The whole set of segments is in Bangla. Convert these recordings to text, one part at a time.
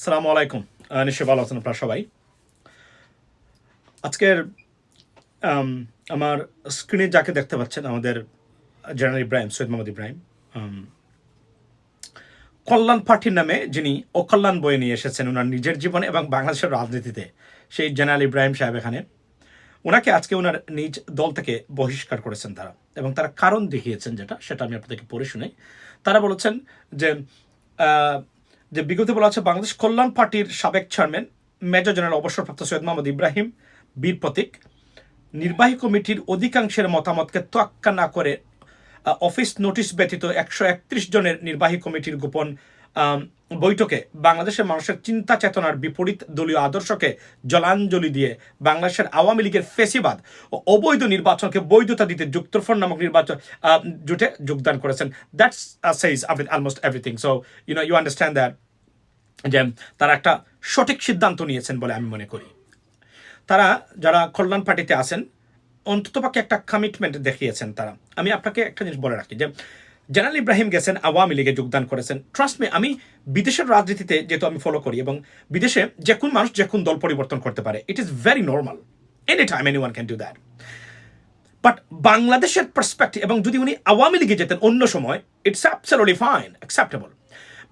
আসসালামু আলাইকুম। নিশ্চয়ই ভালো আছেন আপনারা সবাই। আজকের আমার স্ক্রিনে যাকে দেখতে পাচ্ছেন আমাদের জেনারেল ইব্রাহিম, সৈয়দ মোহাম্মদ ইব্রাহিম, কল্যাণ পার্টির নামে যিনি অকল্যাণ বয়ে নিয়ে এসেছেন ওনার নিজের জীবনে এবং বাংলাদেশের রাজনীতিতে, সেই জেনারেল ইব্রাহিম সাহেব এখানে ওনাকে আজকে ওনার নিজ দল থেকে বহিষ্কার করেছেন তারা, এবং তারা কারণ দেখিয়েছেন সেটা আমি আপনাদেরকে পড়ে শুনাই। তারা বলেছেন যে যে বিগত বলা হচ্ছে বাংলাদেশ কল্যাণ পার্টির সাবেক চেয়ারম্যান মেজর জেনারেল অবসরপ্রাপ্ত সৈয়দ মোহাম্মদ ইব্রাহিম বীর প্রতীক নির্বাহী কমিটির অধিকাংশের মতামতকে তোয়াক্কা না করে অফিস নোটিশ ব্যতীত 131 জনের নির্বাহী কমিটির গোপন বৈঠকে বাংলাদেশের মানুষের চিন্তা চেতনার বিপরীত দলীয় আদর্শকে জলাঞ্জলি দিয়ে বাংলাদেশের আওয়ামী লীগের ফেসিবাদ ও অবৈধ নির্বাচনকে বৈধতা দিতে যুক্তফ্রন্ট নামক নির্বাচন জোটে যোগদান করেছেন। That's says almost everything. So you understand that যে তারা একটা সঠিক সিদ্ধান্ত নিয়েছেন বলে আমি মনে করি। তারা যারা কল্যাণ পার্টিতে আছেন অন্ততপক্ষে একটা কমিটমেন্ট দেখিয়েছেন তারা। আমি আপনাকে একটা জিনিস বলে রাখি যে জেনারেল ইব্রাহিম গেছেন আওয়ামী লীগে যোগদান করেছেন। ট্রাস্ট মি, আমি বিদেশের রাজনীতিতে যেহেতু আমি ফলো করি এবং বিদেশে যে কোন মানুষ যে কোন দল পরিবর্তন করতে পারে, it is very normal, any time any one can do that. But বাংলাদেশের পার্সপেক্টিভ, এবং যদি উনি আওয়ামী লীগে যেতেন অন্য সময়, it's absolutely fine, acceptable.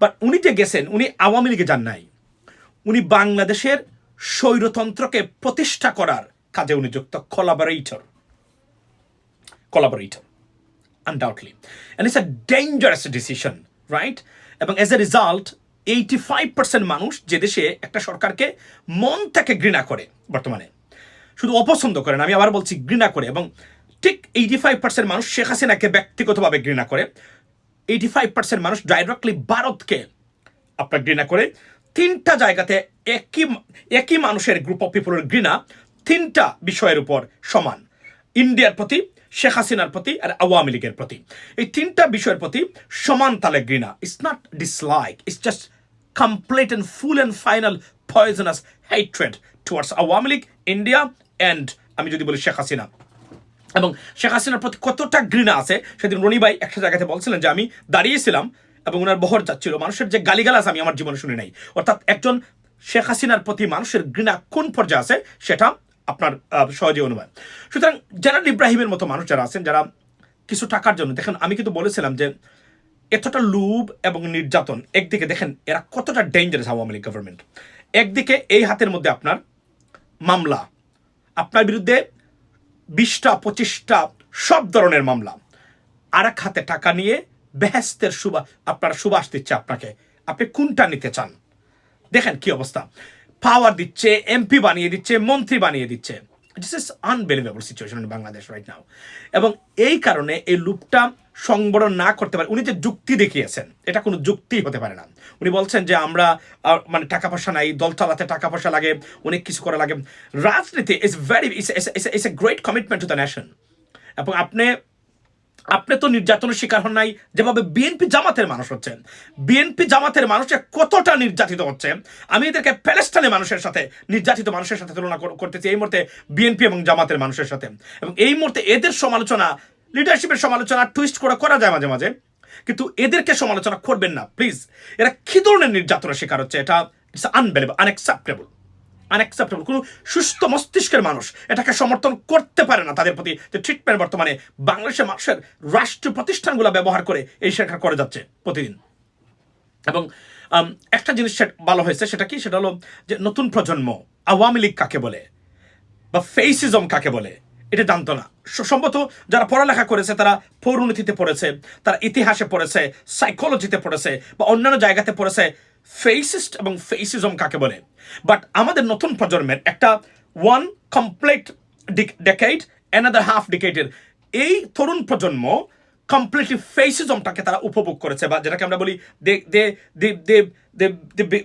But উনি যে গেছেন, উনি আওয়ামী লীগে যান নাই, উনি বাংলাদেশের স্বৈরতন্ত্রকে প্রতিষ্ঠা করার কাজে উনি যুক্ত। collaborator undoubtedly, and it's a dangerous decision, right? এবং as a result 85% মানুষ যে দেশে একটা সরকারকে মন থেকে ঘৃণা করে, বর্তমানে শুধু অপছন্দ করেন, আমি আবার বলছি ঘৃণা করে, এবং ঠিক 85% মানুষ শেখ হাসিনাকে ব্যক্তিগতভাবে ঘৃণা করে, 85% মানুষ ডাইরেক্টলি ভারতকে আপনার ঘৃণা করে। তিনটা জায়গাতে একই মানুষের গ্রুপ অফ পিপলের ঘৃণা তিনটা বিষয়ের উপর সমান: ইন্ডিয়ার প্রতি, শেখ হাসিনার প্রতি, আর আওয়ামী লীগের প্রতি। এই তিনটা বিষয়ের প্রতি সমান তালে ঘৃণা। It's not dislike, it's just complete and full and final poisonous hatred towards Awami League, India, and আমি যদি বলি শেখ হাসিনা। এবং শেখ হাসিনার প্রতি কতটা ঘৃণা আছে সেদিন রনি ভাই একটা জায়গাতে বলছিলেন যে আমি দাঁড়িয়েছিলাম এবং ওনার বহর যাচ্ছিল, মানুষের যে গালিগালাজ আমি আমার জীবনে শুনি নাই। অর্থাৎ একজন শেখ হাসিনার প্রতি মানুষের ঘৃণা কোন পর্যায়ে আছে সেটা আপনার সহজে অনুমান। সুতরাং জেনারেল ইব্রাহিমের মতো মানুষ যারা আছেন, যারা কিছু টাকার জন্য, দেখেন আমি কিন্তু বলেছিলাম যে এতটা লুভ এবং নির্যাতন, একদিকে দেখেন এরা কতটা ডেঞ্জারাস আওয়ামী লীগ গভর্নমেন্ট। একদিকে এই হাতের মধ্যে আপনার মামলা, আপনার বিরুদ্ধে 20টা 25টা সব ধরনের মামলা, আর এক হাতে টাকা নিয়ে বেহেস্তের আপনার সুবাস দিচ্ছে আপনাকে, আপনি কোনটা নিতে চান? দেখেন কি অবস্থা, পাওয়ার দিচ্ছে, এমপি বানিয়ে দিচ্ছে, মন্ত্রী বানিয়ে দিচ্ছে। This is unbelievable situation in Bangladesh right now. এবং এই কারণে এই লুপটা সংবরণ না করতে পারে। উনি যে যুক্তি দেখিয়েছেন, এটা কোনো যুক্তি হতে পারে না। উনি বলছেন যে আমরা মানে টাকা পয়সা নাই, দল চালাতে টাকা পয়সা লাগে, অনেক কিছু করা লাগে। রাজনীতি is very it's a great commitment to the nation. এবং আপনি তো নির্যাতনের শিকার হন নাই যেভাবে বিএনপি জামাতের মানুষ হচ্ছেন। বিএনপি জামাতের মানুষে কতটা নির্যাতিত হচ্ছে, আমি এদেরকে প্যালেস্টাইনের মানুষের সাথে, নির্যাতিত মানুষের সাথে তুলনা করতেছি এই মুহূর্তে বিএনপি এবং জামাতের মানুষের সাথে। এবং এই মুহূর্তে এদের সমালোচনা, লিডারশিপের সমালোচনা টুইস্ট করা যায় মাঝে মাঝে, কিন্তু এদেরকে সমালোচনা করবেন না প্লিজ। এরা কি ধরনের নির্যাতনের শিকার হচ্ছে, এটা ইটস আনবিলিভেবল, আনএক্সেপ্টেবল। কোনো সুস্থ মস্তিষ্কের মানুষ এটাকে সমর্থন করতে পারে না। তাদের প্রতি যে ট্রিটমেন্ট বর্তমানে বাংলাদেশের মানুষের রাষ্ট্রীয় প্রতিষ্ঠানগুলো ব্যবহার করে এই শিকার করে যাচ্ছে প্রতিদিন। এবং একটা জিনিস ভালো হয়েছে, সেটা কি, সেটা হলো যে নতুন প্রজন্ম আওয়ামী লীগ কাকে বলে বা ফেসিজম কাকে বলে এটা জানতো না। সম্ভবত যারা পড়ালেখা করেছে, তারা পৌরনীতিতে পড়েছে, তারা ইতিহাসে পড়েছে, সাইকোলজিতে পড়েছে, বা অন্যান্য জায়গাতে পড়েছে ফেসিস্ট এবং ফেসিজম কাকে বলে। বাট আমাদের নতুন প্রজন্মের একটা one complete decade, another half ডেকেডের এই তরুণ প্রজন্ম কমপ্লিটলি ফেসিজমটাকে তারা উপভোগ করেছে, বা যেটাকে আমরা বলি they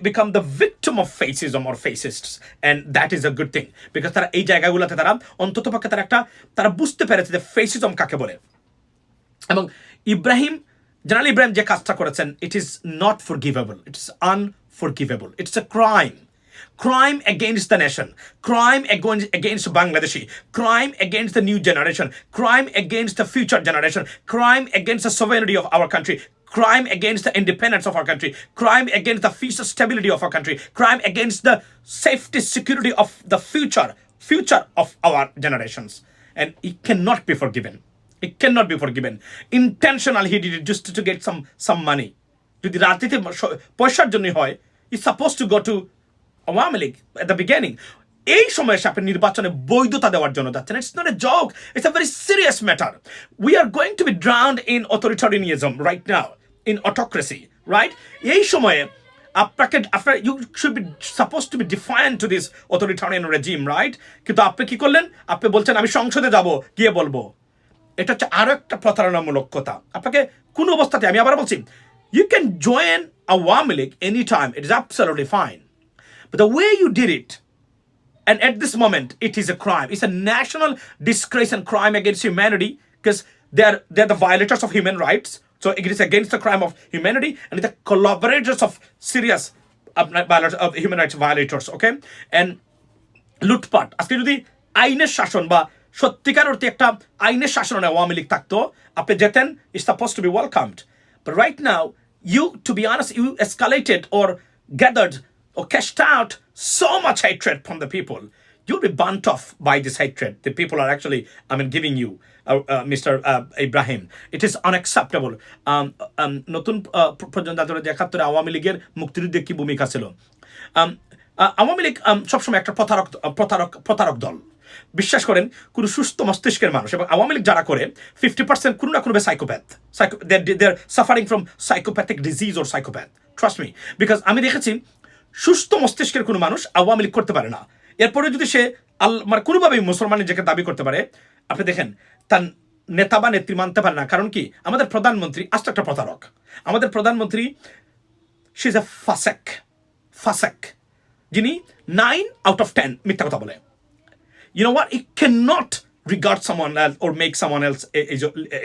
become the victim of fascism or fascists, and that is a good thing, because তারা এই জায়গাগুলোতে তারা অন্ততপক্ষে তারা বুঝতে পেরেছে যে ফেসিজম কাকে বলে। এবং জেনারেল ইব্রাহিম যে কাজটা করেছেন, it is not forgivable, it is unforgivable, it's a crime against the nation, crime against Bangladeshi, crime against the new generation, crime against the future generation, crime against the sovereignty of our country, crime against the independence of our country, crime against the future stability of our country, crime against the safety, security of the future of our generations. And it cannot be forgiven. It cannot be forgiven. Intentionally, he did it just to get some money. যদি রাজনীতি পয়সার জন্য হয়, it's supposed to go to Awami League at the beginning. এই সময় এসে আপনি নির্বাচনে বৈধতা দেওয়ার জন্য যাচ্ছেন। It's not a joke. It's a very serious matter. We are going to be drowned in authoritarianism right now, in autocracy, right? এই সময়ে আপনার you should be supposed to be defiant to this authoritarian regime, right? কিন্তু আপনি কি করলেন? আপনি বলছেন আমি সংসদে যাব, গিয়ে বলবো। এটা হচ্ছে আরো একটা প্রতারণামূলক কথা। আপনাকে কোন অবস্থাতে, আমি আবার বলছি, you can join Awami League anytime. It is absolutely fine. But the way you did it, and at this moment, it is a crime. It's a national disgrace and crime against humanity, because they're the violators of human rights. So it is against the crime of humanity, and the collaborators of serious of human rights violators. Okay, and লুটপাট। আজকে যদি আইনের শাসন বা সত্যিকার অর্থে একটা আইনের শাসন আওয়ামী লীগ থাকতো, আপনি যেতেন, is supposed to be welcomed. But right now, you, to be honest, you escalated or gathered or cashed out so much hatred from the people. You'll be burnt off by this hatred the people are actually, giving you, Mr. Ibrahim. It is unacceptable. নতুন প্রজন্ম একাত্তরে আওয়ামী লীগের মুক্তিযুদ্ধে কি ভূমিকা ছিল? আওয়ামী লীগ সবসময় একটা প্রতারক দল। বিশ্বাস করেন, কোন সুস্থ মস্তিষ্কের মানুষ এবং আওয়ামী লীগ যারা করে 50% কোনো না কোনো psychopath, they're suffering from psychopathic disease or psychopath. Trust me, because আমি দেখেছি সুস্থ মস্তিষ্কের কোনো মানুষ আওয়ামী লীগ করতে পারে না। এরপরে যদি সে কোনোভাবেই মুসলমান নিজেকে দাবি করতে পারে, আপনি দেখেন তার নেতা বা নেত্রী মানতে পারে না। কারণ কি? আমাদের প্রধানমন্ত্রী আস্ত একটা প্রতারক। আমাদের প্রধানমন্ত্রী, শি ইজ এ ফাসেক, যিনি 9 out of 10 মিথ্যা কথা বলে। You know what? You cannot regard someone else or make someone else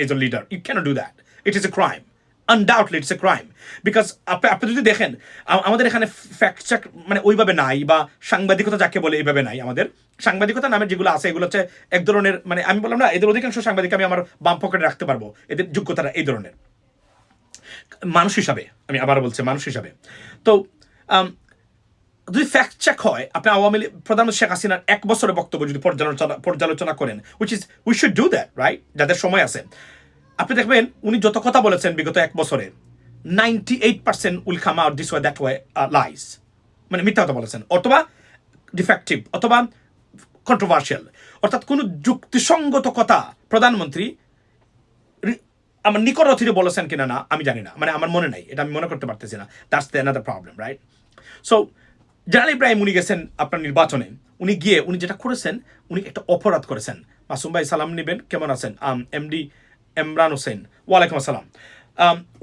as a leader. You cannot do that. It is a crime. Undoubtedly, it's a crime. Because আপনি যদি দেখেন, আমাদের এখানে ফ্যাক্ট চেক ওইভাবে নাই, বা সাংবাদিকতা যাকে বলে এইভাবে নাই। আমাদের সাংবাদিকতা নামের যেগুলো আছে, এগুলো হচ্ছে এক ধরনের, আমি বললাম না, এদের অধিকাংশ সাংবাদিক আমি আমার বাম পকেটে রাখতে পারবো, এদের যোগ্যতাটা এই ধরনের মানুষ হিসাবে, আমি আবার বলছি মানুষ হিসাবে। তো যদি ফ্যাক্ট চেক হয়, আপনি আওয়ামী লীগ প্রধানমন্ত্রী শেখ হাসিনার 1 বছরের বক্তব্য যদি পর্যালোচনা করেন, we should do that, right? যাদের সময় আছে, আপনি দেখবেন উনি যত কথা বলেছেন বিগত 1 বছরে, 98% will come out this way that way lies, মিথ্যা কথা বলেছেন, অথবা ডিফেক্টিভ, অথবা কন্ট্রোভার্সিয়াল। অর্থাৎ কোনো যুক্তিসঙ্গত কথা প্রধানমন্ত্রী আমার নিকট অতীতে বলেছেন কিনা না আমি জানি না, আমার মনে নাই, এটা আমি মনে করতে পারতেছি না। That's the another problem, right? So general Ibrahim উনি গেছেন আপনার নির্বাচনে, উনি গিয়ে উনি যেটা করেছেন, উনি একটা অপরাধ করেছেন। মাসুম ভাই সালাম নেবেন, কেমন আছেন? এমডি ইমরান হোসেন, ওয়ালাইকুম আসসালাম।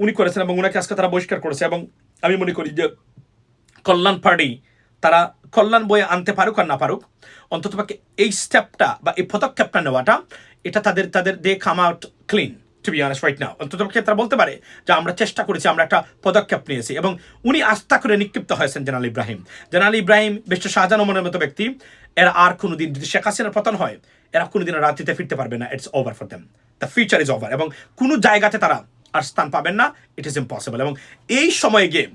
উনি করেছেন এবং উনাকে আজকে তারা বহিষ্কার করেছে। এবং আমি মনে করি যে কল্যাণ পার্টি, তারা কল্যাণ বয়ে আনতে পারুক আর না পারুক, অন্ততপক্ষে এই স্টেপটা বা এই পদক্ষেপটা নেওয়াটা, এটা তাদের they come out clean, to be honest right now. অন্ততপক্ষে তারা বলতে পারে যে আমরা চেষ্টা করেছি, আমরা একটা পদক্ষেপ নিয়েছি। এবং উনি আস্থা করে নিক্ষিপ্ত হয়েছেন জেনারেল ইব্রাহিম, বেশ শাহজাহান ওমরের মতো ব্যক্তি। এরা আর কোনোদিন, যদি শেখ হাসিনার পতন হয়, এরা কোনোদিন রাজনীতিতে ফিরতে পারবে না। It's over for them, the future is over. এবং কোনো জায়গাতে তারা আর স্থান পাবেন না, ইট ইজ ইম্পসিবল। এবং এই সময়ে গিয়ে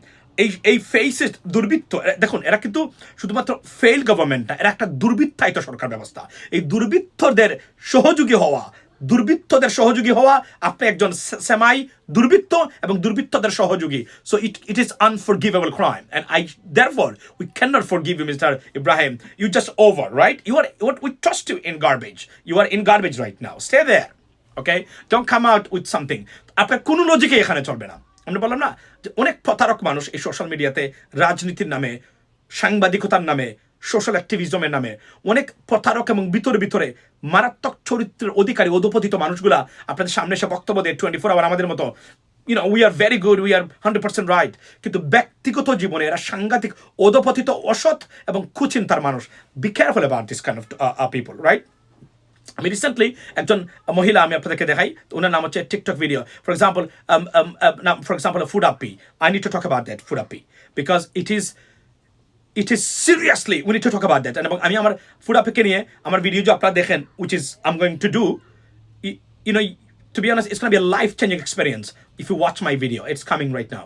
এই ফেসিস্ট দুর্বৃত্ত, দেখুন এরা কিন্তু শুধুমাত্র ফেইল গভর্নমেন্ট না, এরা একটা দুর্বৃত্তায়িত সরকার ব্যবস্থা। এই দুর্বৃত্তদের সহযোগী হওয়া, আপনি একজন সেমাই দুর্বৃত্ত এবং দুর্বৃত্তদের সহযোগী। So it is unforgivable crime, and therefore we cannot forgive you, Mr. Ibrahim. You just over, right? We trust you in garbage. You are in garbage right now. Stay there, okay? Don't come out with something. আপনার কোনো লজিকে এখানে চলবে না। আমরা বললাম না যে অনেক প্রতারক মানুষ এই সোশ্যাল মিডিয়াতে রাজনীতির নামে, সাংবাদিকতার নামে, সোশ্যাল অ্যাক্টিভিজমের নামে অনেক প্রতারক এবং ভিতরে মারাত্মক চরিত্রের অধিকারী অধপতিত মানুষগুলা আপনাদের সামনে এসে বক্তব্য দেয় 24 আওয়ার আমাদের মতো, we are very good, we are 100% right. কিন্তু ব্যক্তিগত জীবনে এরা সাংঘাতিক অধপতিত, অসৎ এবং কুচিন্তার মানুষ। Be careful about this kind of people, right? আমি রিসেন্টলি একজন মহিলা আমি আপনাদেরকে দেখাই, ওনার নাম হচ্ছে TikTok video. For example food Api, I need to talk about that food Api, because it is seriously we need to talk about that. এবং আমি আমার ফুড আপকে নিয়ে আমার ভিডিও যে আপনারা দেখেন, which is I'm going to do, you know, to be honest, it's going to be a life changing experience. if you watch my video, it's coming right now.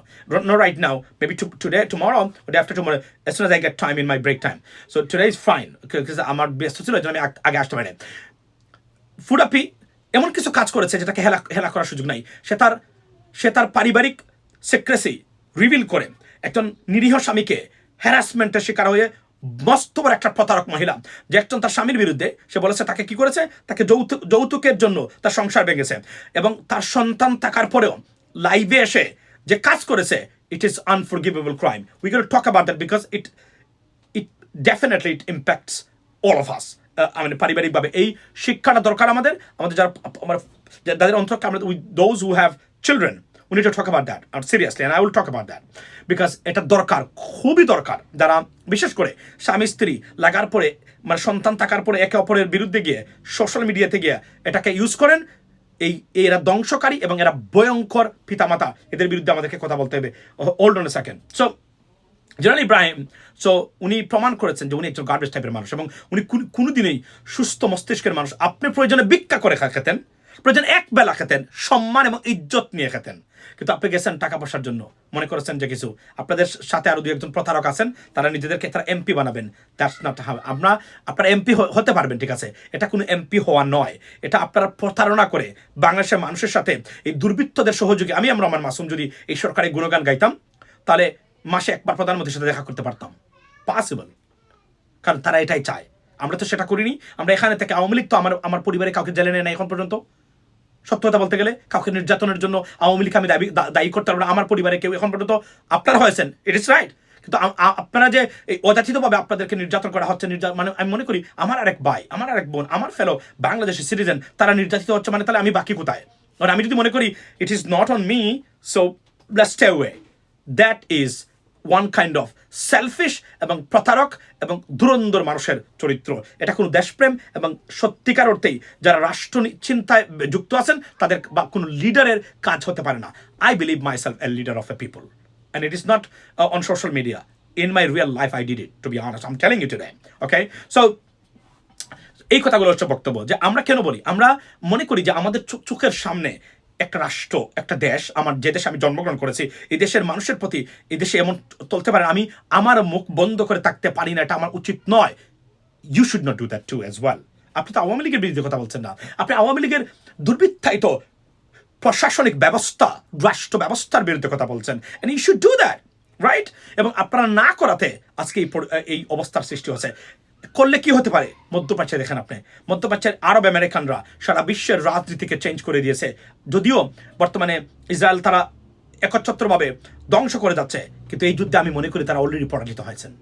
Not right now, maybe today, tomorrow, or day after tomorrow, as soon as I get time in my break time. So today is fine, because আমার ব্যস্ত ছিল, এজন্য আমি আগে আসতে পারি। ফুডাপি এমন কিছু কাজ করেছে যেটাকে হেলা করার সুযোগ নাই। সে তার পারিবারিক সিক্রেসি রিভিল করে একজন নিরীহ স্বামীকে হ্যারাসমেন্টের শিকার হয়ে মস্ত বড় একটা প্রতারক মহিলা, যে একজন তার স্বামীর বিরুদ্ধে, সে বলেছে তাকে কি করেছে, তাকে যৌতুকের জন্য তার সংসার ভেঙেছে, এবং তার সন্তান থাকার পরেও লাইভে এসে যে কাজ করেছে, ইট is unforgivable crime. We can talk about that because it definitely it impacts all of us. মানে পারিবারিকভাবে এই শিক্ষাটা দরকার আমাদের যারা যাদের অন্তরকে আমরা, those who have children, we need to talk about that seriously, and I will talk about that because এটা দরকার, খুবই দরকার। যারা বিশেষ করে স্বামী স্ত্রী লাগার পরে, মানে সন্তান থাকার পরে একে অপরের বিরুদ্ধে গিয়ে সোশ্যাল মিডিয়াতে গিয়ে এটাকে ইউজ করেন, এরা ধ্বংসকারী এবং এরা ভয়ঙ্কর পিতামাতা, এদের বিরুদ্ধে আমাদেরকে কথা বলতে হবে। Hold on a second. So general Ibrahim, so উনি প্রমাণ করেছেন যে উনি একজন গার্বেজ টাইপের মানুষ, এবং উনি কোনোদিনই সুস্থ মস্তিষ্কের মানুষ। আপনি প্রয়োজনে ভিক্ষা করে খেতেন, প্রয়োজন এক বেলা খেতেন, সম্মান এবং ইজ্জত নিয়ে খেতেন, কিন্তু আপনি গেছেন টাকা পয়সার জন্য, মনে করেছেন যে কিছু আপনাদের সাথে আরো দুই একজন প্রতারক আছেন, তারা নিজেদেরকে তারা এমপি বানাবেন। That's not how. আপনারা এমপি হতে পারবেন, ঠিক আছে, এটা কোনো এমপি হওয়া নয়, এটা আপনারা প্রতারণা করে বাংলাদেশের মানুষের সাথে এই দুর্বৃত্তদের সহযোগী। আমরা রহমান মাসুম যদি এই সরকারি গুণগান গাইতাম, তাহলে মাসে একবার প্রধানমন্ত্রীর সাথে দেখা করতে পারতাম, পসিবল, কারণ তারা এটাই চায়। আমরা তো সেটা করিনি। আমরা এখানে থেকে, আওয়ামী লীগ তো আমার পরিবারে কাউকে জেলে নেয় না এখন পর্যন্ত। সত্য কথা বলতে গেলে কাউকে নির্যাতনের জন্য আওয়ামী লীগ আমি দায়ী করতে পারবো না। আমার পরিবারে কেউ এখন পর্যন্ত, আপনারা হয়েছেন, ইট ইজ রাইট, কিন্তু আপনারা যে এই অযাচিতভাবে আপনাদেরকে নির্যাতন করা হচ্ছে, মানে আমি মনে করি আমার আরেক ভাই, আমার আরেক বোন, আমার ফেলো বাংলাদেশের সিটিজেন, তারা নির্যাতিত হচ্ছে, মানে তাহলে আমি বাকি কোথায়? আর আমি যদি মনে করি it is not on me, so let's stay away. That is one kind of selfish এবং প্রতারক এবং ধুরন্ধর মানুষের চরিত্র। এটা কোনো দেশপ্রেম এবং সত্যিকার অর্থেই যারা রাষ্ট্র চিন্তায় যুক্ত আছেন তাদের বা কোনো লিডারের কাজ হতে পারে না। I believe myself a leader of A people, and it is not on social media. In my real life I did it, to be honest, I'm telling you today, okay? So এই কথাগুলো হচ্ছে বক্তব্য, যে আমরা কেন বলি, আমরা মনে করি যে আমাদের চোখের সামনে একটা রাষ্ট্র, একটা দেশ, আমার যে দেশে আমি জন্মগ্রহণ করেছি, এই দেশের মানুষের প্রতি এই দেশে এমন চলতে পারে, আমি আমার মুখ বন্ধ করে থাকতে পারি না, এটা আমার উচিত নয়। You should not do that too as well. আপনি তো আওয়ামী লীগের বিরুদ্ধে কথা বলছেন না, আপনি আওয়ামী লীগের দুর্বৃত্তায়িত প্রশাসনিক ব্যবস্থা, রাষ্ট্র ব্যবস্থার বিরুদ্ধে কথা বলছেন, and you should do that, right? এবং আপনারা না করাতে আজকে এই অবস্থার সৃষ্টি হচ্ছে। করলে কি হতে পারে? মধ্যপ্রাচ্যে দেখেন আপনি, মধ্যপ্রাচ্যের আরব আমেরিকানরা সারা বিশ্বের রাজনীতিকে চেঞ্জ করে দিয়েছে। যদিও বর্তমানে ইসরায়েল তারা একচ্ছত্রভাবে ধ্বংস করে যাচ্ছে, কিন্তু এই যুদ্ধে আমি মনে করি তারা অলরেডি পরাজিত হয়েছেন।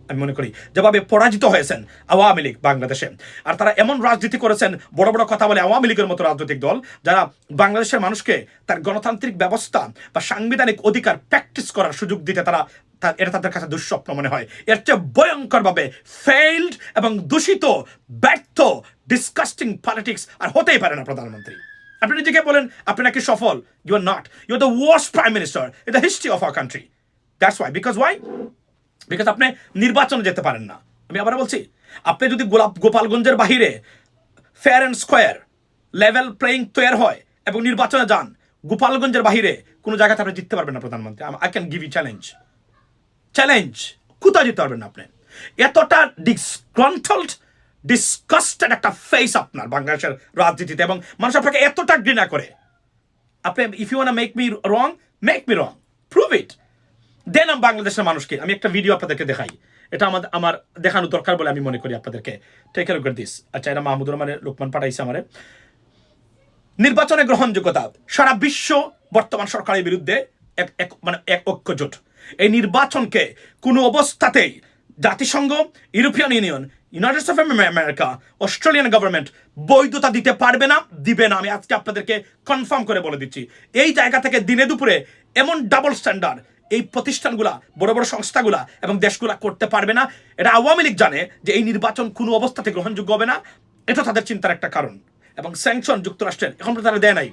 আমি মনে করি যেভাবে পরাজিত হয়েছেন আওয়ামী লীগ বাংলাদেশে, আর তারা এমন রাজনীতি করেছেন, বড় বড় কথা বলে আওয়ামী লীগের মতো রাজনৈতিক দল, যারা বাংলাদেশের মানুষকে তার গণতান্ত্রিক ব্যবস্থা বা সাংবিধানিক অধিকার প্র্যাকটিস করার সুযোগ দিতে এটা তাদের কাছে দুঃস্বপ্ন মনে হয়। এর চেয়ে ভয়ঙ্করভাবে ফেইল্ড এবং দূষিত, ব্যর্থ, ডিসকাস্টিং পলিটিক্স আর হতেই পারে না প্রধানমন্ত্রী। আপনি নিজেকে বলেন আপনি নাকি সফল, you are not, you are the worst prime minister in the history of our country. That's why, because আপনি নির্বাচনে যেতে পারেন না। আমি আবার বলছি, আপনি যদি গোপালগঞ্জের বাহিরে fair and square level playing তৈরি হয় এবং নির্বাচনে যান, গোপালগঞ্জের বাহিরে কোনো জায়গাতে আপনি জিততে পারবেন না প্রধানমন্ত্রী। I can give you challenge, কোথাও জিততে পারবেন না আপনি। এতটা ডিসকাস্টেড একটা ফেস আপনার বাংলাদেশের রাজনীতিতে, এবং মানুষ আপনাকে এতটা ঘৃণা করে। আপনি, if you want to make me wrong, prove it. Then বাংলাদেশের মানুষকে আমি একটা ভিডিও আপনাদেরকে দেখাই, এটা আমার দেখানো দরকার বলে আমি মনে করি আপনাদেরকে। Take care of this. আচ্ছা, এটা মাহমুদুর রহমানের লোকমান পাঠাইছে আমারে। নির্বাচনের গ্রহণযোগ্যতা, সারা বিশ্ব বর্তমান সরকারের বিরুদ্ধে এক ঐক্যজোট। এই নির্বাচনকে কোনো অবস্থাতেই জাতিসংঘ, European union, United States of America, Australian government বৈধতা দিতে পারবে না, দিবে না। আমি আজকে আপনাদেরকে কনফার্ম করে বলে দিচ্ছি। এই জায়গা থেকে দিনে দুপুরে এমন ডাবল স্ট্যান্ডার্ড এই প্রতিষ্ঠানগুলা, বড় বড় সংস্থাগুলা এবং দেশগুলা করতে পারবে না। এটা আওয়ামী লীগ জানে যে এই নির্বাচন কোনো অবস্থাতে গ্রহণযোগ্য হবে না, এটা তাদের চিন্তার একটা কারণ। এবং স্যাংশন যুক্তরাষ্ট্রের এখন তারা দেয় নাই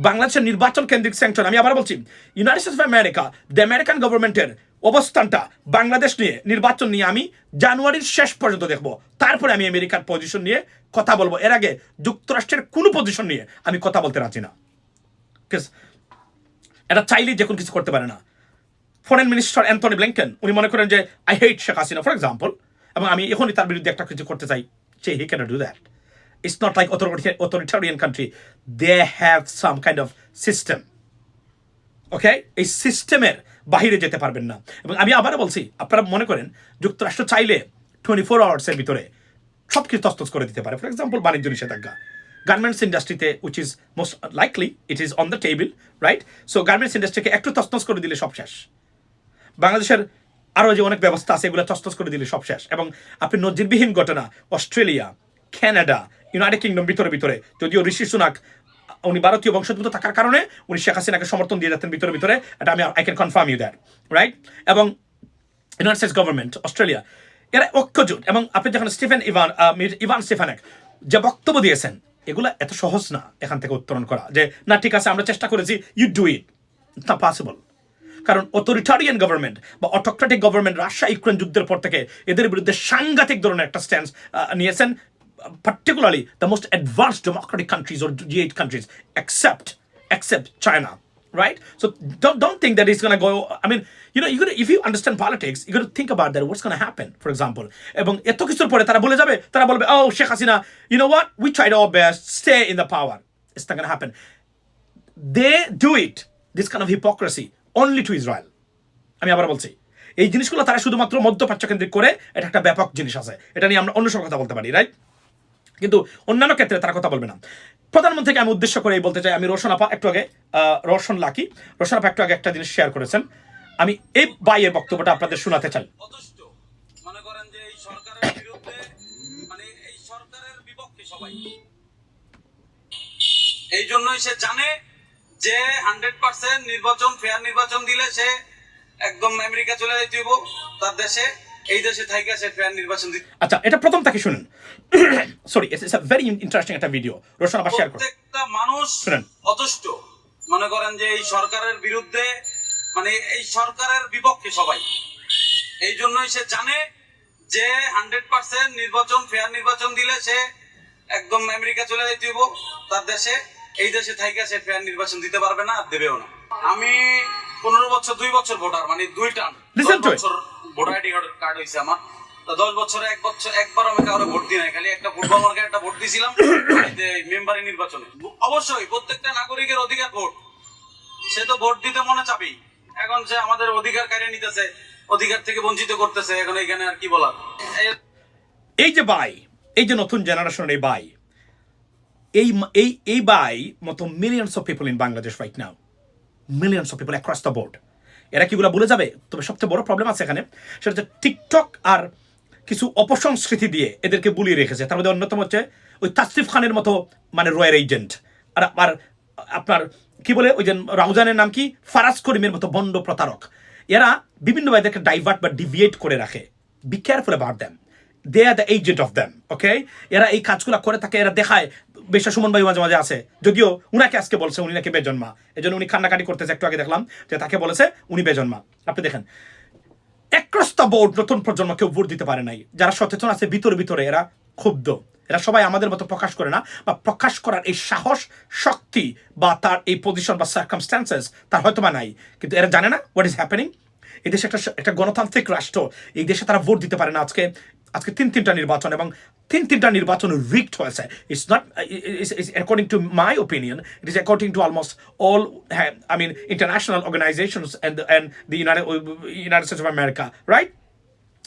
বাংলাদেশের নির্বাচন কেন্দ্রিক স্যাংশন। আমি আবার বলছি, United States of America, the American গভর্নমেন্টের অবস্থানটা বাংলাদেশ নিয়ে, নির্বাচন নিয়ে আমি জানুয়ারির শেষ পর্যন্ত দেখবো, তারপরে আমি আমেরিকার পজিশন নিয়ে কথা বলবো। এর আগে যুক্তরাষ্ট্রের কোনো পজিশন নিয়ে আমি কথা বলতে রাজি না। এটা চাইলেই যে কোনো কিছু করতে পারে না। ফরেন মিনিস্টার অ্যান্থনি ব্লিংকেন উনি মনে করেন যে I hate Sheikh Hasina for example, এবং আমি এখনই তার বিরুদ্ধে একটা কিছু করতে চাই, সে he cannot do that. It's not like authoritarian country. They have some kind of system. Okay? এই সিস্টেমের বাহিরে যেতে পারবেন না। এবং আমি আবারও বলছি, আপনারা মনে করেন যুক্তরাষ্ট্র চাইলে 24 আওয়ার্সের ভিতরে সব কিছু তস্তস করে দিতে পারে। ফর এক্সাম্পল বাণিজ্য নিষেধাজ্ঞা গার্মেন্টস ইন্ডাস্ট্রিতে, which is most likely it is on the table, right? So garments ইন্ডাস্ট্রিকে একটু তস্তস করে দিলে সব শেষ। বাংলাদেশের আরও যে অনেক ব্যবস্থা আছে এগুলো তস্তস করে দিলে সব শেষ। এবং আপনি নজিরবিহীন ঘটনা অস্ট্রেলিয়া, কানাডা, ইউনাইটেড কিংডম ভিতরে যদিও ঋষি সুনাক উনি ভারতীয় বংশোদ্ভূত থাকার কারণে উনি শেখ হাসিনাকে সমর্থন দিয়ে যাচ্ছেন ভিতরে, এটা আমি I can confirm you that, right? এবং ইউনাইটেড স্টেটস গভর্নমেন্ট, অস্ট্রেলিয়া, এরা ঐক্যজোট। এবং আপনি যখন ইভান স্টেফানেক যে বক্তব্য দিয়েছেন, এগুলো এত সহজ না এখান থেকে উত্তরণ করা যে না ঠিক আছে আমরা চেষ্টা করেছি, ইউ ডু ইট, না পসিবল। কারণ অথরিটারিয়ান গভর্নমেন্ট বা অটোক্রেটিক গভর্নমেন্ট রাশিয়া ইউক্রেন যুদ্ধের পর থেকে এদের বিরুদ্ধে সাংঘাতিক ধরনের একটা স্ট্যান্স নিয়েছেন, particularly the most advanced democratic countries or G8 countries, except China, right? So don't think that it's going to go. I mean, if you understand politics, you got to think about that. What's going to happen, for example? এবং এত কিছুর পরে তারা বলবে, oh, Sheikh Hasina, you know what? We tried our best, stay in the power. It's not going to happen. They do it, this kind of hypocrisy, only to Israel. আমি আবার বলছি, এই জিনিসগুলো তারা শুধুমাত্র মধ্যপ্রাচ্য কেন্দ্রিক করে, এটা একটা ব্যাপক জিনিস আছে, এটা নিয়ে আমরা অন্য সময় কথা বলতে পারি, রাইট? কিন্তু অন্যান্য ক্ষেত্রে তারা কথা বলবে না। প্রধানমন্ত্রীকে আমি উদ্দেশ্য করে বলতে চাই, আমি রোশন আপা একটু আগে একটা জিনিস শেয়ার করেছেন, আমি এই বাইয়ের বক্তব্যটা আপনাদের শোনাতে চাই। মনে করেন যে এই সরকারের বিরুদ্ধে, মানে এই সরকারের বিপক্ষে সবাই, এই জন্যই সে জানে যে 100% নির্বাচন, ফেয়ার নির্বাচন দিলে সে একদম আমেরিকা চলে যেতে হইব তার দেশে, এই দেশে থাইকা সে ফেয়ার নির্বাচন দিতে। আচ্ছা, এটা প্রথম থেকে শুনুন। Sorry, it's a very interesting একটা ভিডিও, রোশন আপা শেয়ার করুন। প্রত্যেকটা মানুষ অতুষ্ট, মনে করেন যে এই সরকারের বিরুদ্ধে, মানে এই সরকারের বিপক্ষে সবাই, এই জন্যই সে জানে যে 100% নির্বাচন, ফেয়ার নির্বাচন দিলে সে একদম আমেরিকা চলে যেতে হইব তার দেশে, এই দেশে থাইকা সে ফেয়ার নির্বাচন দিতে পারবে না, আর দেবেও না। আমি 15 বছর 2 বছর ভোটার, মানে 2 টার্ম 10 বছর ভোটার আইডি কার্ড হয়েছে আমার। তো 10 বছরে একবার আমি কাউরে ভোট দিই নাই, খালি একটা ফুটবল মার্কেট একটা ভোট দিয়েছিলাম মেম্বারি নির্বাচনে। অবশ্যই প্রত্যেকটা নাগরিকের অধিকার ভোট, সে তো ভোট দিতে মনে চাবেই। এখন সে আমাদের অধিকার কাড়িয়ে নিতেছে, অধিকার থেকে বঞ্চিত করতেছে, এখন এইখানে আর কি বলার। এই যে ভাই, এই যে নতুন জেনারেশনের এই ভাই, এই ভাই মতো millions of people in Bangladesh right now, millions of people across the board, এরা কিগুলো বলে যাবে? তবে সবচেয়ে বড় প্রবলেম আছে এখানে, সেটা হচ্ছে টিকটক আর কিছু অপসংস্কৃতি দিয়ে এদেরকে বুলিয়ে রেখেছে। তার মধ্যে অন্যতম হচ্ছে ওই তাসরিফ খানের মতো, মানে রয়ের এজেন্ট, আর আপনার কি বলে ওই যে রাউজানের নাম কি, ফারাজ করিমের মতো বন্ড প্রতারক। এরা বিভিন্নভাবে এদেরকে ডাইভার্ট বা ডিভিয়েট করে রাখে। Be careful about them, they are the agent of them, okay? এরা এই কাজগুলো করে থাকে, এরা দেখায়। বেশা সুমন ভাই মাঝে মাঝে আছে, যদিও উনাকে আজকে বলছে উনি নাকি বেজন্মা, এই জন্য উনি কান্নাকাটি করতেছে। একটু আগে দেখলাম যে তাকে বলেছে উনি বেজন্মা। আপনি দেখেন অ্যাক্রস দ্য বোর্ড নতুন প্রজন্ম কেউ ভোট দিতে পারে নাই। যারা সচেতন আছে ভিতরে এরা ক্ষুব্ধ, এরা সবাই আমাদের মতো প্রকাশ করে না, বা প্রকাশ করার এই সাহস, শক্তি বা তার এই পজিশন বা সার্কামস্ট্যান্সেস তার হয়তো বা নাই, কিন্তু এরা জানে না হোয়াট ইজ হ্যাপেনিং। এই দেশে একটা গণতান্ত্রিক রাষ্ট্র, এই দেশে তারা ভোট দিতে পারে না। আজকে 3টা নির্বাচন, এবং 3টা নির্বাচন রিগড হয়েছে। It's not according to my opinion, it is according to almost all international organisations and the United States of America, right?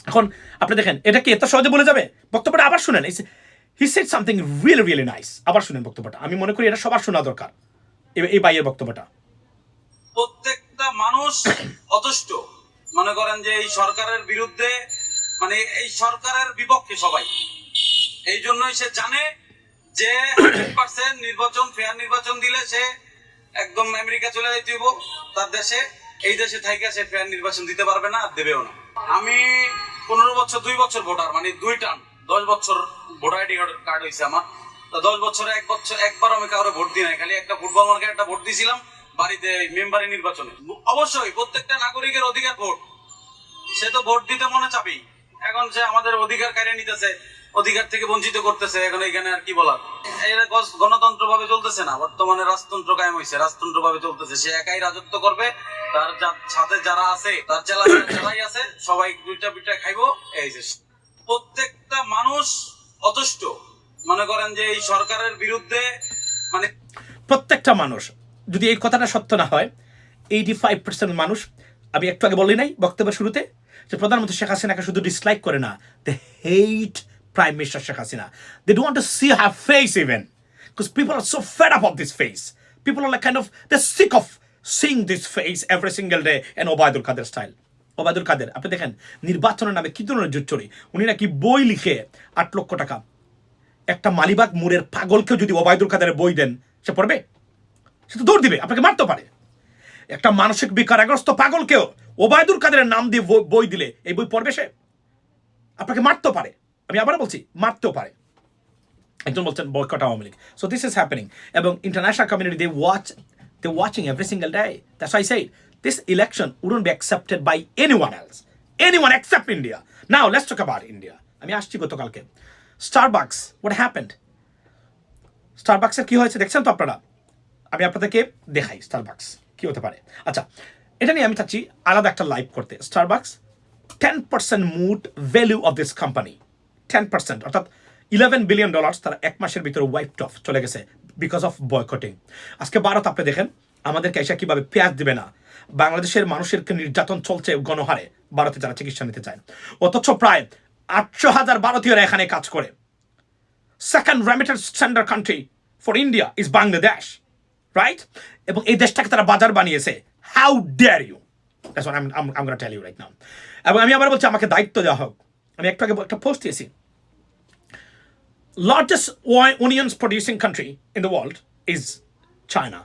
এখন আপনি দেখেন এটা কি এত সহজে বলে যাবে? বক্তব্যটা আবার শুনেন। He said something really nice. আবার শুনেন বক্তব্যটা, আমি মনে করি এটা সবার শোনা দরকার, এই বাইয়ের বক্তব্যটা। প্রত্যেকটা মানুষ অতুষ্ট, মনে করেন যে এই সরকারের বিরুদ্ধে, মানে এই সরকারের বিপক্ষে সবাই, এই জন্যই সে জানে যে 100% নির্বাচন, ফেয়ার নির্বাচন দিলে সে একদম আমেরিকা চলে যেতে হইব তার দেশে, এই দেশে থাইকা সে ফেয়ার নির্বাচন দিতে পারবে না, আর দেবেও না। আমি 15 বছর 2 বছর ভোটার, মানে 2 টার্ম 10 বছর ভোটার আইডি কার্ড হয়েছে আমার। তো 10 বছরে একবার আমি কাউরে ভোট দিই নাই, খালি একটা ফুটবল মার্কেট একটা ভোট দিয়েছিলাম বাড়িতে মেম্বারি নির্বাচনে। অবশ্যই প্রত্যেকটা নাগরিকের অধিকার ভোট, সে তো ভোট দিতে মনে চাবেই। এখন সে আমাদের অধিকার কাড়িয়ে নিতেছে, অধিকার থেকে বঞ্চিত করতেছে। এখন এখানে আর কি বলার, এরা গণতন্ত্র ভাবে চলতেছে না, বর্তমানে রাজতন্ত্র কায়েম হয়েছে, রাজতন্ত্র ভাবে চলতেছে। সে একাই রাজত্ব করবে, তার সাথে যারা আছে, তার যারাই আছে সবাই দুইটা পিঠা খাইবো। এই যে প্রত্যেকটা মানুষ অতুষ্ট, মনে করেন যে এই সরকারের বিরুদ্ধে, মানে প্রত্যেকটা মানুষ, যদি এই কথাটা সত্য না হয়, 85% মানুষ, আমি একটু আগে বলি নাই বক্তব্যের শুরুতে যে প্রধানমন্ত্রী শেখ হাসিনাকে শুধু ডিসলাইক করে না, they hate prime minister Sheikh Hasina. They don't want to see her face even, because people are so fed up of this face. People are like kind of they sick of seeing this face every single day and Obaidul Quader style. Obaidul Quader আপনি দেখেন নির্বাচনের নামে কি ধরনের জুচ্চরি, উনি নাকি বই লিখে 8 লক্ষ টাকা, একটা মালিবাগ মুরের পাগলকেও যদি ওবায়দুল কাদের বই দেন সে পড়বে? সে তো দৌড় দিবে, আপনাকে মারতে পারে। একটা মানসিক বিকারগ্রস্ত পাগলকেও ওবায়দুল কাদেরের নাম দিয়ে বই দিলে এই বই পড়বে সে? আপনাকে মারতেও পারে, আমি আবার বলছি মারতেও পারে। একজন বলছেন boycott Awami League. So this is happening, এবং international community they watching every single day. That's why I said this election wouldn't be accepted by anyone except India. Now let's talk about India. আমি আসছি গতকালকে স্টারবাকস, what happened? স্টারবাকসের কি হয়েছে দেখছেন তো আপনারা? আমি আপনাদেরকে দেখাই স্টারবাকস কি হতে পারে। আচ্ছা, এটা নিয়ে আমি চাচ্ছি আলাদা একটা লাইভ করতে। Starbucks 10% mood value of this company, 10%, অর্থাৎ $11 বিলিয়ন তারা 1 মাসের ভিতরে ওয়াইপড অফ চলে গেছে বিকজ অফ বয়কটিং। আজকে ভারত আপনি দেখেন আমাদেরকে এসে কিভাবে পেঁয়াজ দিবে না, বাংলাদেশের মানুষের নির্যাতন চলছে গণহারে ভারতে যারা চিকিৎসা নিতে চায়, অথচ প্রায় 800,000 ভারতীয়রা এখানে কাজ করে। Second remittance sender country for India is Bangladesh, right? এবং এই দেশটাকে তারা বাজার বানিয়েছে। How dare you? That's what I am gonna tell you right now. এবং আমি আবার বলছি আমাকে দায়িত্ব দেওয়া হোক। আমি একটু আগে একটা পোস্ট দিয়েছি, largest onions producing country in the world is China,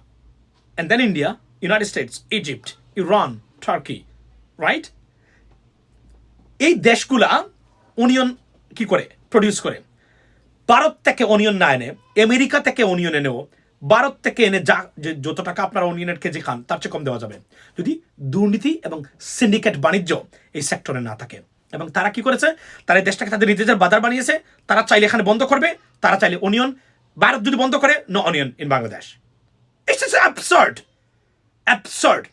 and then India, United States, Egypt, Iran, Turkey, right? এই দেশগুলা অনিয়ন কি করে প্রডিউস করে? ভারত থেকে অনিয়ন না এনে আমেরিকা থেকে অনিয়ন এনেও ভারত থেকে এনে যত টাকা আপনারা অনিয়নের কেজি খান তার চেয়ে কম দেওয়া যাবে যদি দুর্নীতি এবং সিন্ডিকেট বাণিজ্য এই সেক্টরে না থাকে। এবং তারা কি করেছে? তারা এই দেশটাকে তাদের নিজেদের বাজার বানিয়েছে। তারা চাইলে এখানে বন্ধ করবে, তারা চাইলে অনিয়ন, ভারত যদি বন্ধ করে no onion in Bangladesh. It's is absurd, absurd.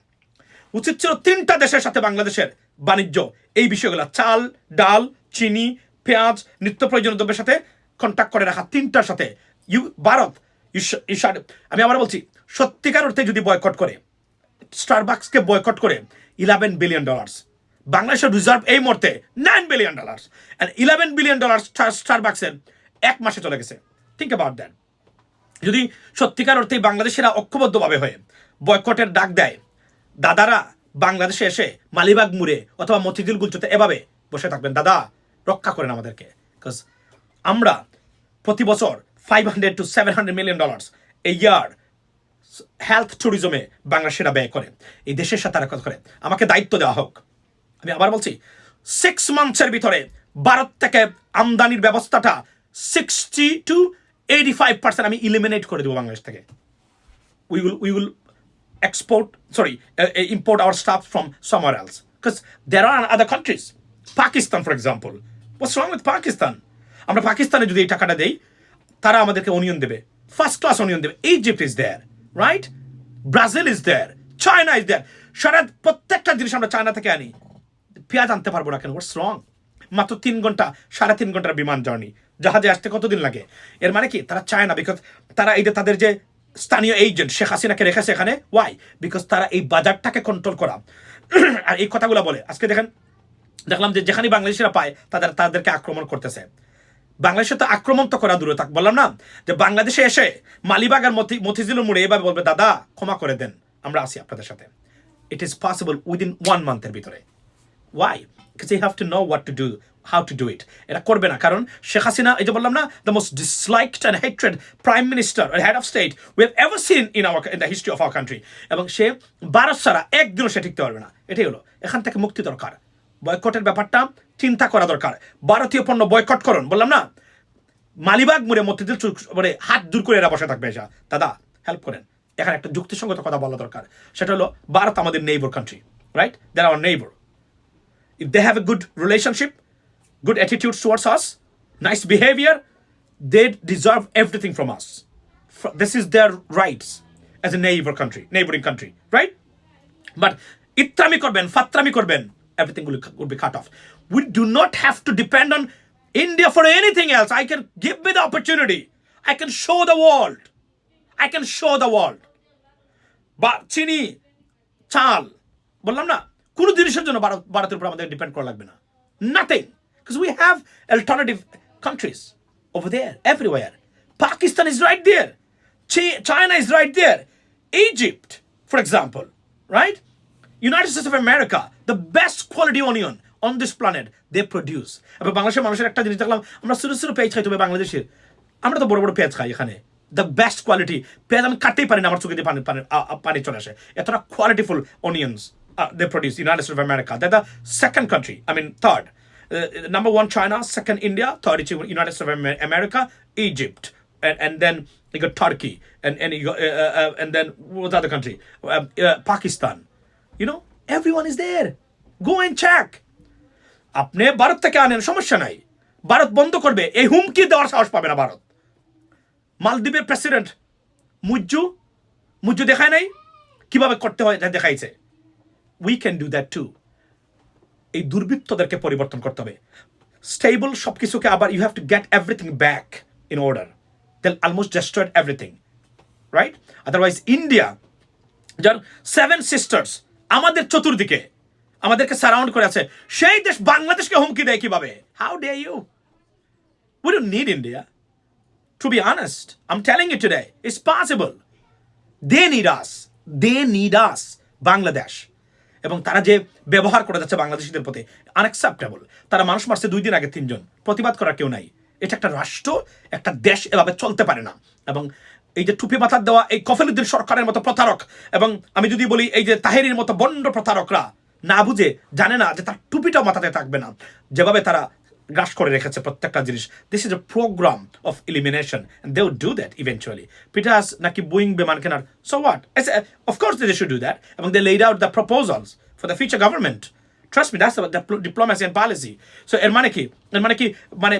উচিত ছিল 3টা দেশের সাথে বাংলাদেশের বাণিজ্য এই বিষয়গুলো, চাল, ডাল, চিনি, পেঁয়াজ, নিত্য প্রয়োজনীয় দ্রব্যের সাথে কন্ট্যাক্ট করে রাখা 3টার সাথে। ভারত আমি আবার বলছি, সত্যিকার অর্থে যদি বয়কট করে, স্টারবাকসকে বয়কট করে $11 বিলিয়ন, বাংলাদেশের রিজার্ভ এই মুহূর্তে $9 বিলিয়ন, and $11 বিলিয়ন স্টারবাকসের 1 মাসে চলে গেছে। Think about that. যদি সত্যিকার অর্থে বাংলাদেশিরা ঐক্যবদ্ধভাবে হয়ে বয়কটের ডাক দেয়, দাদারা বাংলাদেশে এসে মালিবাগ মুড়ে অথবা মতিঝিল গুলচতে এভাবে বসে থাকবেন, দাদা রক্ষা করেন আমাদেরকে। বিকজ আমরা প্রতি বছর $500 to $700 million a year health ট্যুরিজমে বাংলাদেশিরা ব্যয় করে, এই দেশের সাথে তারা করে। আমাকে দায়িত্ব দেওয়া হোক। আমি আবার বলছি 6 মান্থসের ভিতরে ভারত থেকে আমদানির ব্যবস্থাটা 60 to 85% আমি ইলিমিনেট করে দেবো বাংলাদেশ থেকে। we will import our stuff from somewhere else because there are other countries. Pakistan for example, what's wrong with Pakistan? আমরা পাকিস্তানে যদি এই টাকাটা দেই তারা আমাদেরকে অনিয়ন দেবে, ফার্স্ট ক্লাস অনিয়ন দেবে। Egypt is there, right? Brazil is there, China is there. সারা প্রত্যেকটা জিনিস আমরা চায়না থেকে আনি, পেঁয়াজ আনতে পারবো না কেন? হোয়াটস রং? মাত্র 3 ঘন্টা 3.5 ঘন্টার বিমান জার্নি, জাহাজে আসতে কতদিন লাগে? এর মানে কি তারা চায় না, বিকজ তারা এই যে তাদের যে স্থানীয় এজেন্ট শেখ হাসিনাকে রেখেছে এখানে, ওয়াই? বিকজ তারা এই বাজারটাকে কন্ট্রোল করা। আর এই কথাগুলো বলে আজকে দেখলাম যে যেখানে বাংলাদেশিরা পায় তাদেরকে আক্রমণ করতেছে। বাংলাদেশে তো আক্রমণ তো করা দূরে থাক, বললাম না যে বাংলাদেশে এসে মালিবাগ আর মতিঝিলের মোড়ে এভাবে বলবে, দাদা ক্ষমা করে দেন, আমরা আছি আপনাদের সাথে। ইট ইজ পসিবল উইদিন 1 মান্থের ভিতরে। Why? Because you have to know what to do, how to do it. এটা করবে না, কারণ শেখ হাসিনা, এই যে বললাম না, the most disliked and hatred prime minister or head of state we have ever seen in the history of our country. এবং সে ভারত ছাড়া একদিনও সে টিকতে পারবে না। এটাই হলো, এখান থেকে মুক্তি দরকার। বয়কটের ব্যাপারটা চিন্তা করা দরকার। ভারতীয় পণ্য বয়কট করুন, বললাম না, মালিবাগ মুড়ে মতিঝিল মানে হাত দূর করে এরা বসে থাকবে, এসা দাদা হেল্প করেন। এখানে একটা যুক্তিসঙ্গত কথা বলা দরকার, সেটা হলো ভারত আমাদের neighbour country, right? They are our neighbour. If they have a good relationship, good attitudes towards us, nice behavior, they deserve everything from us. This is their rights as a neighboring country, right? But itrami korben, fatrami korben, everything will be cut off. We do not have to depend on India for anything else. I can give me the opportunity. I can show the world. বা চিনি, চাল, বললাম না, কোনো জিনিসের জন্য ভারতের উপর আমাদের ডিপেন্ড করা লাগবে না। Nothing. Because we have alternative countries over there, everywhere. Pakistan is right there. China is right there. Egypt, for example, right? United States of America, the best quality onion on this planet, they produce. আবার বাংলাদেশের মানুষের একটা জিনিস দেখলাম, আমরা ছোট ছোট পেঁয়াজ খাই, তবে বাংলাদেশের আমরা তো বড় বড় পেঁয়াজ খাই এখানে। দ্য বেস্ট কোয়ালিটি পেঁয়াজ আমি কাটতেই পারি না, আমার চোখে দিয়ে পানি চলে আসে, এতটা কোয়ালিটিফুল onions they produce. United States of America, they're the second country, I mean third. Number one China, second India, third is United States of America, Egypt, and then you got Turkey, and you got and then what other country? Pakistan. You know, everyone is there. Go and check. আপনি ভারত থেকে আনেন, সমস্যা নাই, ভারত বন্ধ করবে, এই হুমকি দেওয়ার সাহস পাবে না ভারত। মালদ্বীপের প্রেসিডেন্ট মুজ্জু দেখায় নাই, কিভাবে করতে হয় দেখাইছে। We can do that too. এই দুর্বৃত্তদেরকে পরিবর্তন করতে হবে, স্টেবল সবকিছুকে আবার you have to get everything back in order. They'll almost destroyed everything, right? Otherwise India, যার 7 sisters আমাদের চতুর্দিকে আমাদেরকে সারাউন্ড করে আছে, সেই দেশ বাংলাদেশকে হুমকি দেয় কিভাবে? How dare you? We don't need India. To be honest, I'm telling you today, it's possible. They need us. Bangladesh. এবং তারা যে ব্যবহার করে যাচ্ছে বাংলাদেশিদের প্রতি আনএক্সেপ্টেবল। তারা মানুষ মারছে 2 দিন আগে 3 জন, প্রতিবাদ করার কেউ নাই। এটা একটা রাষ্ট্র, একটা দেশ এভাবে চলতে পারে না। এবং এই যে টুপি মাথার দেওয়া এই কফিলুদ্দিন সরকারের মতো প্রতারক, এবং আমি যদি বলি এই যে তাহেরির মতো বন্ড প্রতারকরা না বুঝে জানে না যে তার টুপিটাও মাথাতে থাকবে না, যেভাবে তারা গ্রাস করে রেখেছে প্রত্যেকটা জিনিস। This is a program of elimination, and they would do that eventually. Peters নাকি বোয়িং বিমান কেনার, so what? Of course they should do that, এবং they laid out the proposals for the future government. Trust me, that's the diplomacy and policy. So এর মানে কি? মানে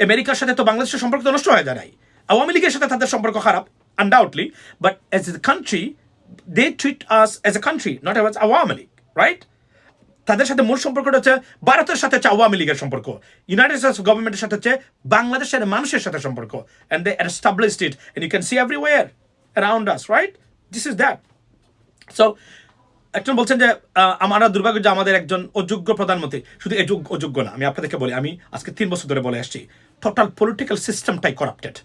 আমেরিকার সাথে তো বাংলাদেশের সম্পর্ক তো নষ্ট হয়ে যায় নাই, আওয়ামী লীগের সাথে তাদের সম্পর্ক খারাপ undoubtedly, but as a country they treat us as a country, not as Awami League, right? তাদের সাথে মূল সম্পর্কটা হচ্ছে ভারতের সাথে হচ্ছে আওয়ামী লীগের সম্পর্ক, ইউনাইটেড স্টেটস গভর্নমেন্টের সাথে হচ্ছে বাংলাদেশের মানুষের সাথে সম্পর্ক, and they established it and you can see everywhere around us, right? This is that. So একজন বলছেন যে আমরা দুর্ভাগ্য যে আমাদের একজন অযোগ্য প্রধানমন্ত্রী, শুধু অযোগ্য না, আমি আপনাদেরকে বলি, আমি আজকে 3 বছর ধরে বলে আসছি, টোটাল পলিটিক্যাল সিস্টেমটাই করাপ্টেড,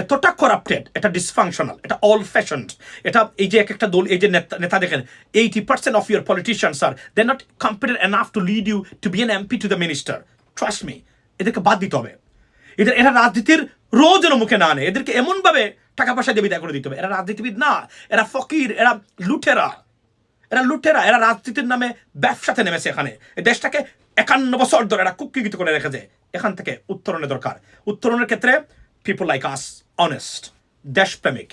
এতটা করাপ্টেড, এটা ডিসফাংশনাল, এটা অল ফ্যাশনড, এটা এই যে একটা দল, এই যে নেতা দেখেন 80% of your politicians are they not competent enough to lead you to be an MP to the minister. Trust me, এদেরকে বাদ দিতে হবে। এরা রাজনীতির রোজের মুখে না আনে, এদেরকে এমনভাবে টাকা পয়সা দিয়ে বিদায় করে দিতে হবে। এরা রাজনীতিবিদ না, এরা ফকির, এরা লুটেরা, এরা রাজনীতির নামে ব্যবসাতে নেমেছে এখানে। এই দেশটাকে 51 বছর ধরে এরা কুক্ষিগত করে রেখেছে। এখান থেকে উত্তরণের দরকার। উত্তরণের ক্ষেত্রে people like us, honest, দেশপ্রেমিক,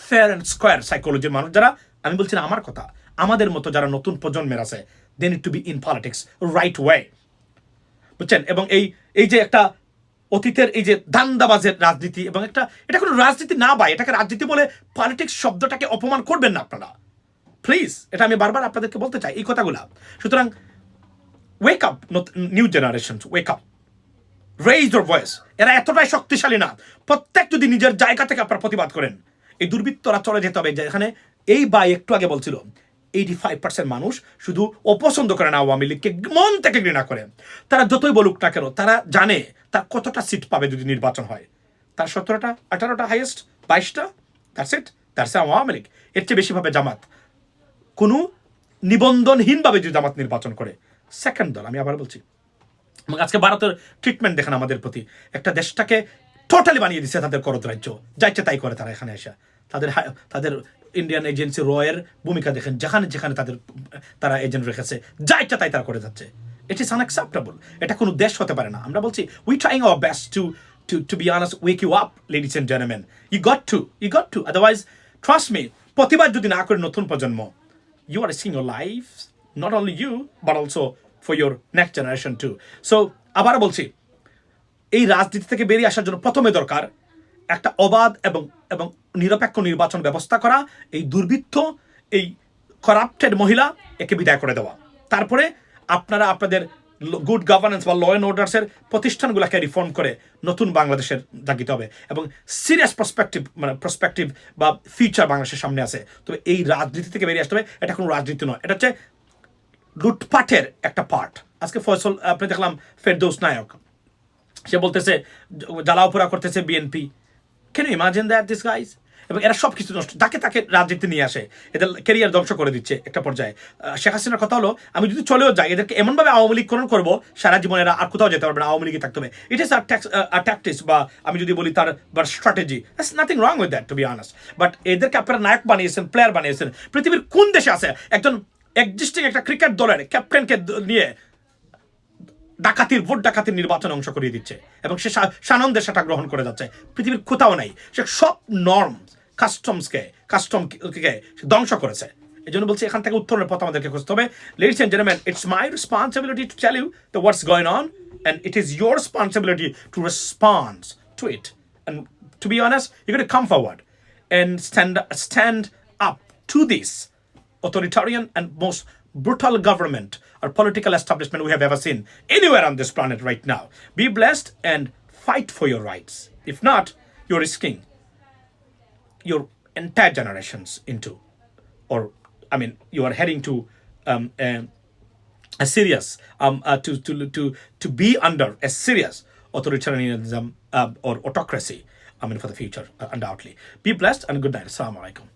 fair and square সাইকোলজির মানুষ যারা, আমি বলছি না আমার কথা, আমাদের মতো যারা নতুন প্রজন্মের আছে, they need to be in politics right way, বুঝছেন? এবং এই যে একটা অতীতের এই যে দান্দাবাজের রাজনীতি, এবং এটা কোনো রাজনীতি না ভাই, এটাকে রাজনীতি বলে পলিটিক্স শব্দটাকে অপমান করবেন না আপনারা, প্লিজ। এটা আমি বারবার আপনাদেরকে বলতে চাই এই কথাগুলা। সুতরাং wake up, new generation, wake up, raise your voice. এরা এতটাই শক্তিশালী না, প্রত্যেক যদি নিজের জায়গা থেকে আপনারা প্রতিবাদ করেন, এই দুর্বৃত্তরা চলে যেতে হবে। যেখানে এই ভাই একটু আগে বলছিল 85% মানুষ শুধু অপছন্দ করে না আওয়ামী লীগকে, মন থেকে ঘৃণা করে। তারা যতই বলুক না কেন, তারা জানে তার কতটা সিট পাবে যদি নির্বাচন হয়। তার 17টা 18টা হাইয়েস্ট 22টা, that's it, that's Awami League. এর চেয়ে বেশি পাবে জামাত, কোনো নিবন্ধনহীনভাবে যদি জামাত নির্বাচন করে। সেকেন্ড দল, আমি আবার বলছি। এবং আজকে ভারতের ট্রিটমেন্ট দেখেন আমাদের প্রতি, একটা দেশটাকে টোটালি বানিয়ে দিচ্ছে তাদের করদ রাজ্য, যাইছে তাই করে তারা এখানে এসে। তাদের ইন্ডিয়ান এজেন্সি রয়ের ভূমিকা দেখেন, যেখানে তারা এজেন্ট রেখেছে, যাইছে তাই তারা করে যাচ্ছে। It is unacceptable. এটা কোনো দেশ হতে পারে না। আমরা বলছি we trying our best to be honest, wake you up ladies and gentleman, you got to, otherwise trust me, প্রতিবাদ যদি না করে নতুন প্রজন্ম, you are risking your life, not only you but also for your next generation too. So আবার বলছি, এই রাজনীতি থেকে বেরিয়ে আসার জন্য প্রথমে দরকার একটা অবাধ এবং এবং নিরপেক্ষ নির্বাচন ব্যবস্থা করা, এই দুর্বৃত্ত, এই করাপ্টেড মহিলা একে বিদায় করে দেওয়া। তারপরে আপনারা আপনাদের গুড গভর্নেন্স বা ল অ্যান্ড অর্ডার্সের প্রতিষ্ঠানগুলোকে রিফর্ম করে নতুন বাংলাদেশের জাগিতে হবে এবং সিরিয়াস প্রসপেক্টিভ বা ফিউচার বাংলাদেশের সামনে আছে। তবে এই রাজনীতি থেকে বেরিয়ে আসতে হবে। এটা কোনো রাজনীতি নয়, এটা হচ্ছে লুটপাটের একটা পার্ট। আজকে ফয়সল আপনি দেখলাম ফেরদৌস নায়ক, সে বলতেছে জ্বালাওপোড়া করতেছে BNP. Can you imagine that this guys? এবং এরা সব কিছু নষ্ট, যাকে তাকে রাজনীতি নিয়ে আসে, এদের ক্যারিয়ার ধ্বংস করে দিচ্ছে একটা পর্যায়ে। শেখ হাসিনার কথা হলো, আমি যদি চলেও যাই এদেরকে এমনভাবে আওয়ামী লীগকরণ করবো সারা জীবন এরা আর কোথাও যেতে পারবে না, আওয়ামী লীগে থাকতে হবে। ইট ইস আর ট্যাকটিক্স, বা আমি যদি বলি তার strategy. That's nothing wrong with that, to be honest. But এদেরকে আপনারা নায়ক বানিয়েছেন, প্লেয়ার বানিয়েছেন। পৃথিবীর কোন দেশে আছে একজন এক্সিস্টিং একটা ক্রিকেট দলের ক্যাপ্টেনকে নিয়ে ভোট ডাকাতির নির্বাচনে অংশ করিয়ে দিচ্ছে এবং সে সানন্দে সেটা গ্রহণ করে যাচ্ছে? পৃথিবীর কোথাও নাই। সে সব নর্ম কাস্টমকে ধ্বংস করেছে। এই জন্য বলছি, এখান থেকে উত্তরের পথ আমাদেরকে খুঁজতে হবে। Ladies and gentlemen, it's my responsibility to tell you that what's going on, and it is your responsibility to respond to it. And to be honest, you're going to come forward and stand up to this authoritarian and most brutal government or political establishment we have ever seen anywhere on this planet right now. Be blessed and fight for your rights. If not, you're risking your entire generations into, or I mean, you are heading to a serious to be under a serious authoritarianism or autocracy. I mean, for the future, undoubtedly. Be blessed and good night. Assalamu alaikum.